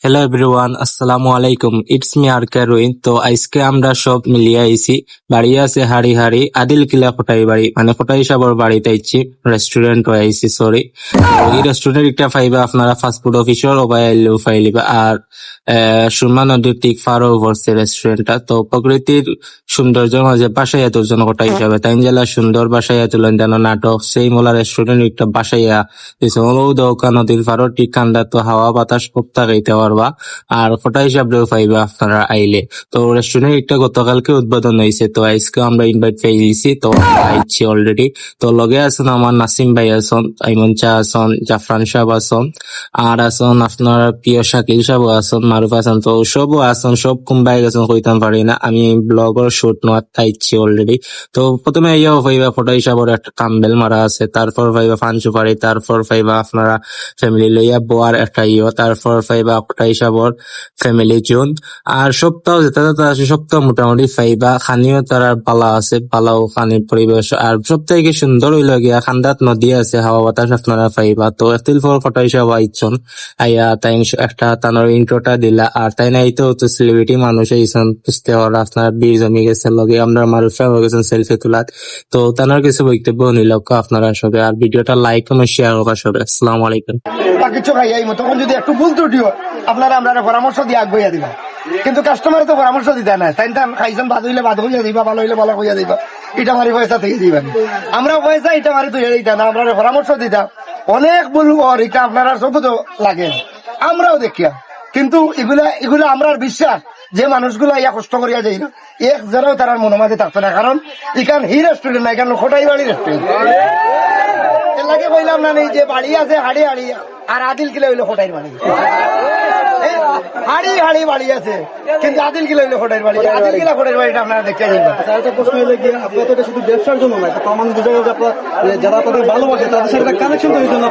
Hello everyone, আসসালামু আলাইকুম। It's me RK রুইন। তো আজকে আমরা সব মিলিয়ে আইছি। বাড়ি আছে হাড়ি হাড়ি আদিল কিলা কোটাই বাড়ি, মানে কোটাই সাবর বাড়িতে আইছি। রেস্টুরেন্ট হয়ে আইছি, সরি। এই রেস্টুরেন্ট একটা পাইবা আপনারা ফাস্টফুড অফিসর ওবাই আইলেও পাইলিবা। আর সুরমা নদীর ঠিক ফারও পড়ছে রেস্টুরেন্টটা। তো প্রকৃতির সৌন্দর্যের মাঝে বাসাইয়া তুলছেন কোটা হিসাবে তাই জেলা সুন্দর বাসাইয়া তুলেন যেন নাটক সেই মোলা রেস্টুরেন্ট একটা বাসাইয়া দিছে। দৌকা নদীর ফারও ঠিক কান্দা তো হাওয়া বাতাস খুব থাকাইতে পারবা। আর কোটা হিসাবেও পাইবা আপনারা আইলে। তো রেস্টুরেন্ট একটা গতকালকে উদ্বোধন হয়েছে, তো আজকে আমরা ইনভাইট পেয়ে গেছি, তো আমরা আইছি অলরেডি। তো লগে আছেন আমার নাসিম ভাই আছেন, আইমন চা আছেন, জাফরান সাহেব আছেন, আর আছেন আপনার প্রিয় শাকিল সাহেব আছেন, মারুফ আছেন। তো সবও আছেন, সব কুম্বাই গেছেন কইতাম পারি না, আমি ব্লগের শুট নেওয়ার আইছি অলরেডি। তো প্রথমে ইয়েও পাইবা ফটো হিসাবের একটা কাম্বেল মারা আছে, তারপর পাইবা ফান সুপারি, তারপর পাইবা আপনারা ফ্যামিলি লইয়া বোয়ার একটা তারপর পাইবা একটা হিসাবর ফ্যামিলি জোন। আর সপ্তাহ যেটা যেটা আছে সপ্তাহ মোটামুটি পাইবা খানিও তার পালা আছে, পালাও খানির পরিবেশ। আর সবথেকে সুন্দর হইল গিয়া খান্দাত নদী আছে, হাওয়া বাতাস আপনারা পাইবা। তো একদিন পর ফটো হিসাব আইছন আইয়া তাই একটা তানোর ইন্ট্রোটা দিলা। আর তাই নাই তো সেলিব্রিটি মানুষ আইছন বুঝতে হওয়ার আপনার বীর জমি গেছে লগে আমরা মারুফা হয়ে গেছেন সেলফি তোলাত। তো তানোর কিছু বক্তব্য নিল আপনারা সবে। আর ভিডিওটা লাইক এবং শেয়ার করা সবে। আসসালামু আলাইকুম। কিছু খাই আইমো তখন যদি একটু ভুল ত্রুটিও আপনারা আমরা পরামর্শ দিয়ে আগুয়া দিবা, কিন্তু কাস্টমার তো পরামর্শ দিতে না। তাই খাইছেন বাদ হইলে বাদ হইয়া দিবা, ভালো হইলে ভালো হইয়া দিবা, এটা মারি পয়সা থেকে দিবেন। আমরা পয়সা এটা মারি তুই দিতা না, আমরা পরামর্শ দিতাম। অনেক বলবো এটা আপনারা সব তো লাগে, আমরাও দেখিয়া। কিন্তু এগুলা আমরা বিশ্বাস যে মানুষগুলো ইয়া কষ্ট করিয়া যাই না, এক যারাও তার মনোমাঝে থাকতো না। কারণ এখান হি রেস্টুরেন্ট না, এখান খোটাই বাড়ি রেস্টুরেন্ট। এর লাগে কইলাম না নেই যে বাড়ি আছে হাড়ি হাড়ি, আর আদিল কিলো হইলো খোটাইর বাড়ি। হাড়ি হাড়ি বাড়ি আছে, কিন্তু আদিল কিলো হইলো খোটাইর বাড়ি। আদিল কিলা খোটাইর বাড়িটা আপনারা দেখতে যাবেন। একটা প্রশ্ন হলো গিয়ে আপনারা তো শুধু ব্যবসার জন্য না, একটা প্রমাণ বুঝা গেল যে আপনারা যারা আপনাদের ভালোবাসে তাদের সাথে কানেকশন তৈরির জন্য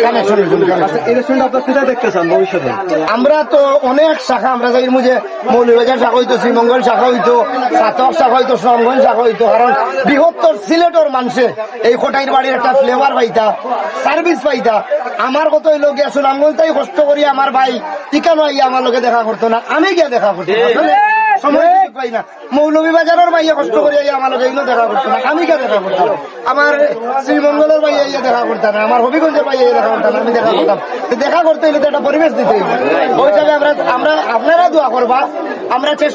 কানেকশনের জন্য। এই রেস্টুরেন্ট আপনারা কোথায় দেখতে চান ভবিষ্যতে? আমরা তো অনেক শাখা, আমরা যাই মুঝে মৌলবাজার শাখা হইতো, শ্রীমঙ্গল শাখা হইতো, সাতক শাখা হইতো, শ্রমগঞ্জ শাখা হইতো। কারণ বৃহত্তর সিলেটর মানুষে এই খোটাইর বাড়ির একটা ফ্লেভার পাইতা, সার্ভিস পাইতা। আমার কত হইলো গিয়া সুনামগঞ্জ তাই কষ্ট করি আমার ভাই টিকানো আইয়া আমার লোকে দেখা করতো না, আমি গিয়া দেখা করতো না, সময় পাই না। মৌলভীবাজারের ভাইয়া কষ্ট করি আইয়া আমার লোকে এগুলো দেখা করতো না, আমি গিয়া দেখা করতাম। আমার শ্রীমঙ্গলের ভাইয়া ইয়া দেখা করতাম না, আমার হবিগঞ্জের ভাইয়া দেখা করতাম না, আমি দেখা করতাম। দেখা করতে হইলে তো একটা পরিবেশ দিতে হইবে। ওই জায়গায় আমরা আপনারা দোয়া করবা, আমরা চেষ্টা